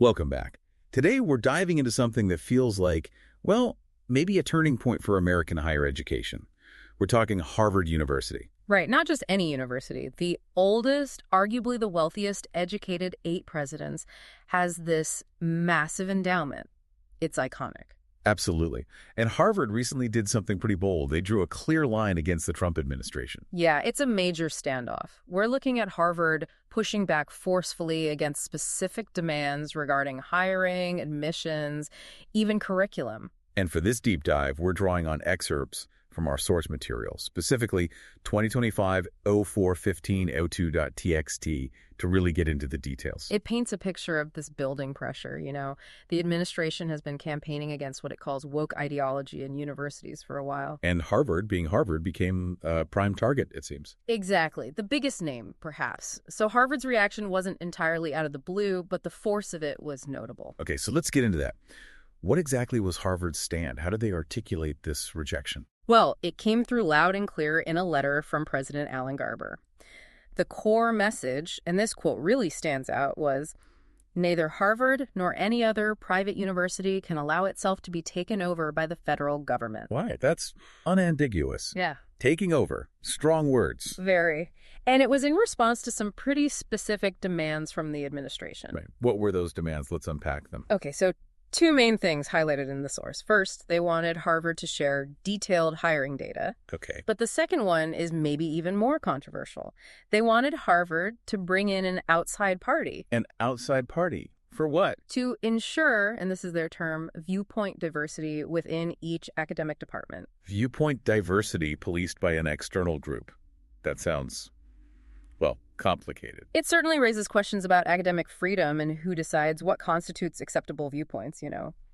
Welcome back. Today, we're diving into something that feels like, well, maybe a turning point for American higher education. We're talking Harvard University. Right, not just any university. The oldest, arguably the wealthiest, educated 8 presidents has this massive endowment. It's iconic. Absolutely. And Harvard recently did something pretty bold. They drew a clear line against the Trump administration. Yeah, it's a major standoff. We're looking at Harvard pushing back forcefully against specific demands regarding hiring, admissions, even curriculum. And for this deep dive, we're drawing on excerpts from our source material, specifically 2025-04-15-02.txt, to really get into the details. It paints a picture of this building pressure, The administration has been campaigning against what it calls woke ideology in universities for a while. And Harvard, being Harvard, became a prime target, it seems. Exactly. The biggest name, perhaps. So Harvard's reaction wasn't entirely out of the blue, but the force of it was notable. Okay, so let's get into that. What exactly was Harvard's stand? How did they articulate this rejection? Well, it came through loud and clear in a letter from President Alan Garber. The core message, and this quote really stands out, was, "Neither Harvard nor any other private university can allow itself to be taken over by the federal government." Why? That's unambiguous. Yeah. Taking over. Strong words. Very. And it was in response to some pretty specific demands from the administration. Right. What were those demands? Let's unpack them. Okay, so 2 main things highlighted in the source. First, they wanted Harvard to share detailed hiring data. Okay. But the second one is maybe even more controversial. They wanted Harvard to bring in an outside party. An outside party? For what? To ensure, and this is their term, viewpoint diversity within each academic department. Viewpoint diversity policed by an external group. That sounds, well, complicated. It certainly raises questions about academic freedom and who decides what constitutes acceptable viewpoints,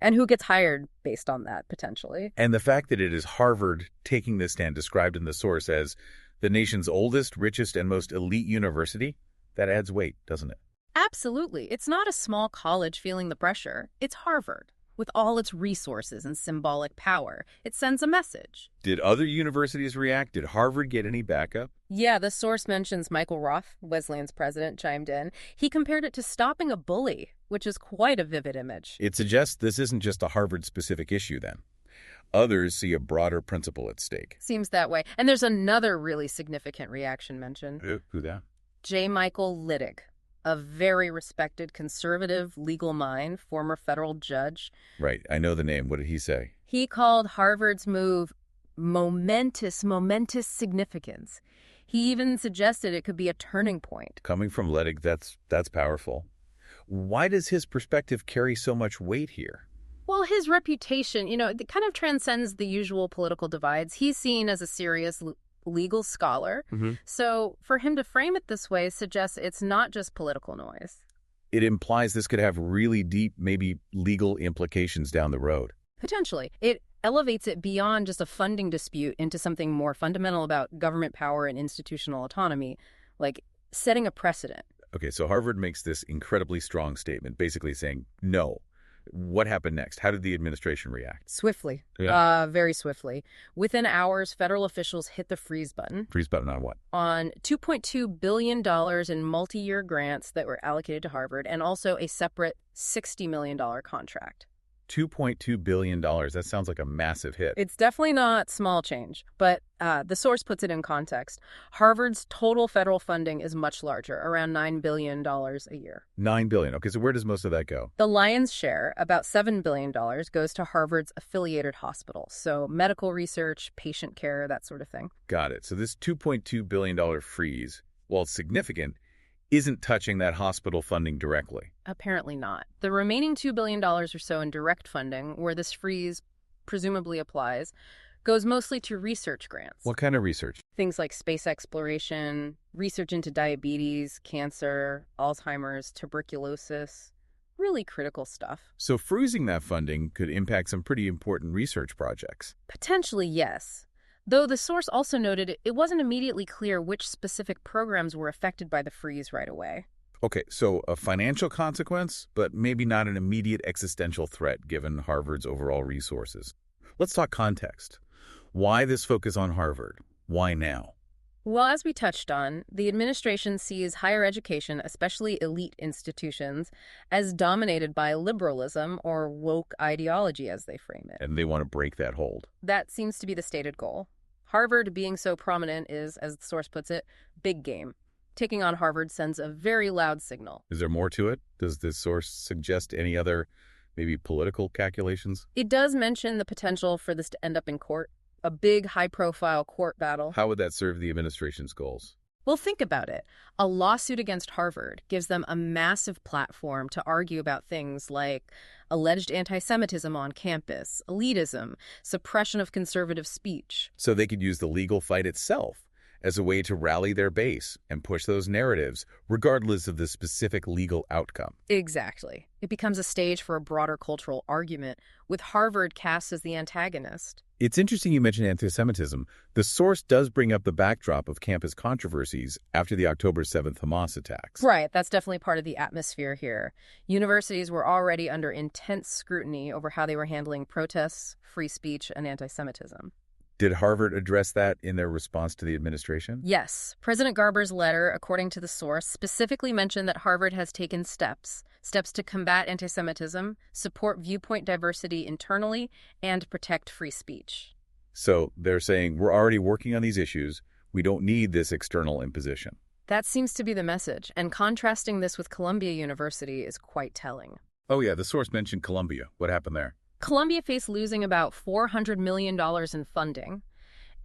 and who gets hired based on that, potentially. And the fact that it is Harvard taking this stand, described in the source as the nation's oldest, richest, and most elite university, that adds weight, doesn't it? Absolutely. It's not a small college feeling the pressure. It's Harvard. With all its resources and symbolic power, it sends a message. Did other universities react? Did Harvard get any backup? Yeah, the source mentions Michael Roth, Wesleyan's president, chimed in. He compared it to stopping a bully, which is quite a vivid image. It suggests this isn't just a Harvard-specific issue, then. Others see a broader principle at stake. Seems that way. And there's another really significant reaction mentioned. Who that? J. Michael Littig, a very respected conservative legal mind, former federal judge. Right. I know the name. What did he say? He called Harvard's move momentous significance. He even suggested it could be a turning point. Coming from Littig, that's powerful. Why does his perspective carry so much weight here? Well, his reputation, it kind of transcends the usual political divides. He's seen as a serious legal scholar. Mm-hmm. So for him to frame it this way suggests it's not just political noise. It implies this could have really deep, maybe legal implications down the road. Potentially. It elevates it beyond just a funding dispute into something more fundamental about government power and institutional autonomy, like setting a precedent. Okay, so Harvard makes this incredibly strong statement, basically saying no. What happened next? How did the administration react? Swiftly. Yeah. Very swiftly. Within hours, federal officials hit the freeze button. Freeze button on what? On $2.2 billion in multi-year grants that were allocated to Harvard, and also a separate $60 million contract. $2.2 billion. That sounds like a massive hit. It's definitely not small change, but the source puts it in context. Harvard's total federal funding is much larger, around $9 billion a year. $9 billion. Okay, so where does most of that go? The lion's share, about $7 billion, goes to Harvard's affiliated hospitals. So medical research, patient care, that sort of thing. Got it. So this $2.2 billion freeze, while it's significant, isn't touching that hospital funding directly. Apparently not. The remaining $2 billion or so in direct funding, where this freeze presumably applies, goes mostly to research grants. What kind of research? Things like space exploration, research into diabetes, cancer, Alzheimer's, tuberculosis, really critical stuff. So freezing that funding could impact some pretty important research projects. Potentially, yes. Though the source also noted it wasn't immediately clear which specific programs were affected by the freeze right away. Okay, so a financial consequence, but maybe not an immediate existential threat given Harvard's overall resources. Let's talk context. Why this focus on Harvard? Why now? Well, as we touched on, the administration sees higher education, especially elite institutions, as dominated by liberalism or woke ideology, as they frame it. And they want to break that hold. That seems to be the stated goal. Harvard being so prominent is, as the source puts it, big game. Taking on Harvard sends a very loud signal. Is there more to it? Does this source suggest any other, maybe political calculations? It does mention the potential for this to end up in court, a big, high-profile court battle. How would that serve the administration's goals? Well, think about it. A lawsuit against Harvard gives them a massive platform to argue about things like alleged anti-Semitism on campus, elitism, suppression of conservative speech. So they could use the legal fight itself as a way to rally their base and push those narratives, regardless of the specific legal outcome. Exactly. It becomes a stage for a broader cultural argument, with Harvard cast as the antagonist. It's interesting you mentioned anti-Semitism. The source does bring up the backdrop of campus controversies after the October 7th Hamas attacks. Right, that's definitely part of the atmosphere here. Universities were already under intense scrutiny over how they were handling protests, free speech, and anti-Semitism. Did Harvard address that in their response to the administration? Yes. President Garber's letter, according to the source, specifically mentioned that Harvard has taken steps to combat anti-Semitism, support viewpoint diversity internally, and protect free speech. So they're saying, we're already working on these issues. We don't need this external imposition. That seems to be the message, and contrasting this with Columbia University is quite telling. Oh yeah, the source mentioned Columbia. What happened there? Columbia faced losing about $400 million in funding,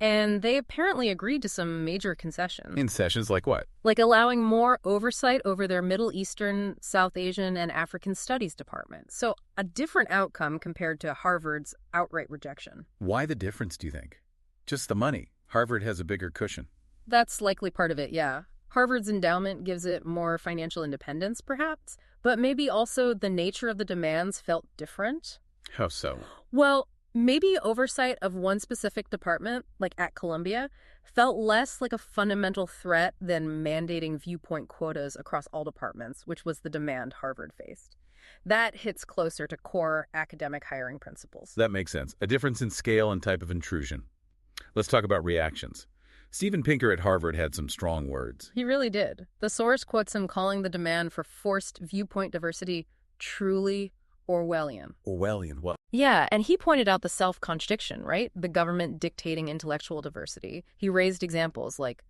and they apparently agreed to some major concessions. Concessions like what? Like allowing more oversight over their Middle Eastern, South Asian, and African Studies department. So a different outcome compared to Harvard's outright rejection. Why the difference, do you think? Just the money. Harvard has a bigger cushion. That's likely part of it, yeah. Harvard's endowment gives it more financial independence, perhaps, but maybe also the nature of the demands felt different. How so? Well, maybe oversight of one specific department, like at Columbia, felt less like a fundamental threat than mandating viewpoint quotas across all departments, which was the demand Harvard faced. That hits closer to core academic hiring principles. That makes sense. A difference in scale and type of intrusion. Let's talk about reactions. Steven Pinker at Harvard had some strong words. He really did. The source quotes him calling the demand for forced viewpoint diversity truly Orwellian. Orwellian, what? Yeah, and he pointed out the self-contradiction, right? The government dictating intellectual diversity. He raised examples like,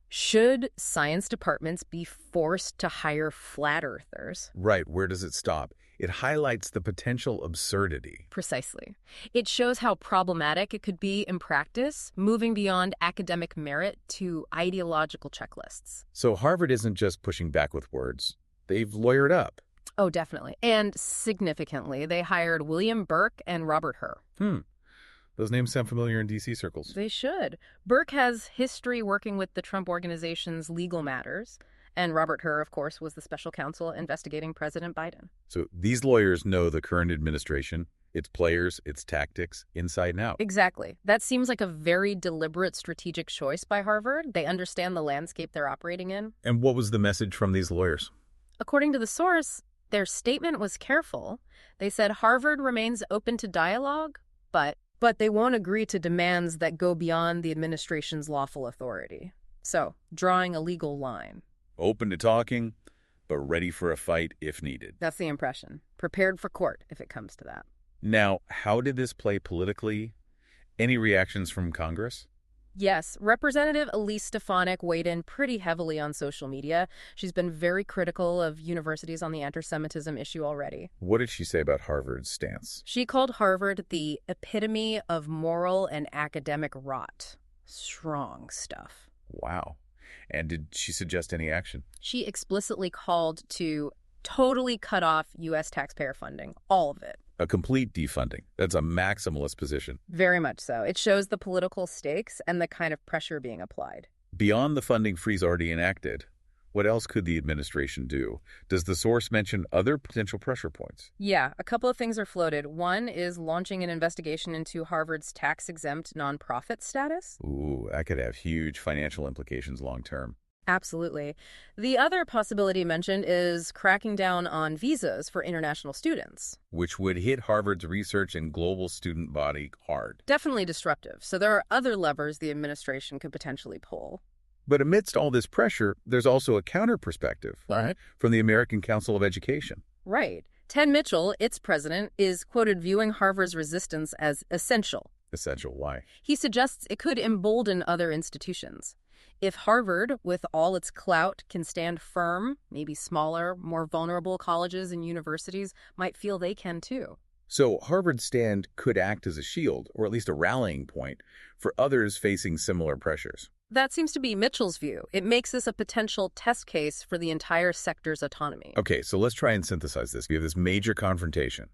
should science departments be forced to hire flat earthers? Right, where does it stop? It highlights the potential absurdity. Precisely. It shows how problematic it could be in practice, moving beyond academic merit to ideological checklists. So Harvard isn't just pushing back with words. They've lawyered up. Oh, definitely. And significantly, they hired William Burke and Robert Herr. Those names sound familiar in D.C. circles. They should. Burke has history working with the Trump Organization's legal matters, and Robert Herr, of course, was the special counsel investigating President Biden. So these lawyers know the current administration, its players, its tactics, inside and out. Exactly. That seems like a very deliberate strategic choice by Harvard. They understand the landscape they're operating in. And what was the message from these lawyers? According to the source, their statement was careful. They said Harvard remains open to dialogue, but they won't agree to demands that go beyond the administration's lawful authority. So, drawing a legal line. Open to talking, but ready for a fight if needed. That's the impression. Prepared for court if it comes to that. Now, how did this play politically? Any reactions from Congress? Yes, Representative Elise Stefanik weighed in pretty heavily on social media. She's been very critical of universities on the anti-Semitism issue already. What did she say about Harvard's stance? She called Harvard the epitome of moral and academic rot. Strong stuff. Wow. And did she suggest any action? She explicitly called to totally cut off U.S. taxpayer funding, all of it. A complete defunding. That's a maximalist position. Very much so. It shows the political stakes and the kind of pressure being applied. Beyond the funding freeze already enacted, what else could the administration do? Does the source mention other potential pressure points? Yeah, a couple of things are floated. One is launching an investigation into Harvard's tax-exempt nonprofit status. Ooh, that could have huge financial implications long term. Absolutely. The other possibility mentioned is cracking down on visas for international students. Which would hit Harvard's research and global student body hard. Definitely disruptive. So there are other levers the administration could potentially pull. But amidst all this pressure, there's also a counter perspective. All right. From the American Council of Education. Right. Ted Mitchell, its president, is quoted viewing Harvard's resistance as essential. Essential. Why? He suggests it could embolden other institutions. If Harvard, with all its clout, can stand firm, maybe smaller, more vulnerable colleges and universities might feel they can too. So Harvard's stand could act as a shield, or at least a rallying point, for others facing similar pressures. That seems to be Mitchell's view. It makes this a potential test case for the entire sector's autonomy. Okay, so let's try and synthesize this. We have this major confrontation.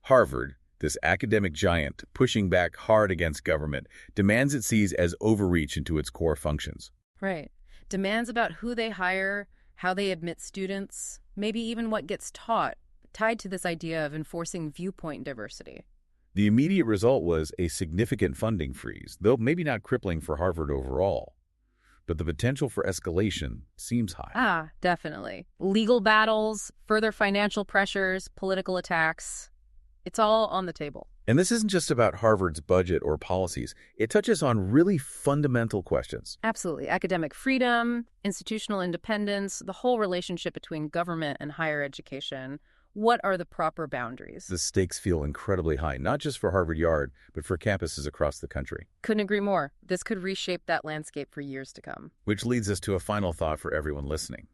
Harvard, this academic giant pushing back hard against government, demands it sees as overreach into its core functions. Right. Demands about who they hire, how they admit students, maybe even what gets taught, tied to this idea of enforcing viewpoint diversity. The immediate result was a significant funding freeze, though maybe not crippling for Harvard overall. But the potential for escalation seems high. Ah, definitely. Legal battles, further financial pressures, political attacks. It's all on the table. And this isn't just about Harvard's budget or policies. It touches on really fundamental questions. Absolutely. Academic freedom, institutional independence, the whole relationship between government and higher education. What are the proper boundaries? The stakes feel incredibly high, not just for Harvard Yard, but for campuses across the country. Couldn't agree more. This could reshape that landscape for years to come. Which leads us to a final thought for everyone listening.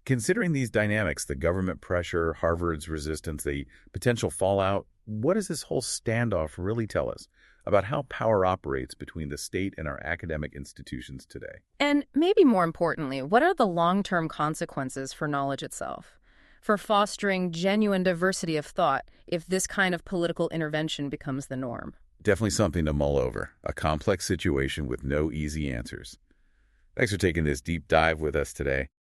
Considering these dynamics, the government pressure, Harvard's resistance, the potential fallout, what does this whole standoff really tell us about how power operates between the state and our academic institutions today? And maybe more importantly, what are the long-term consequences for knowledge itself? For fostering genuine diversity of thought if this kind of political intervention becomes the norm? Definitely something to mull over, a complex situation with no easy answers. Thanks for taking this deep dive with us today.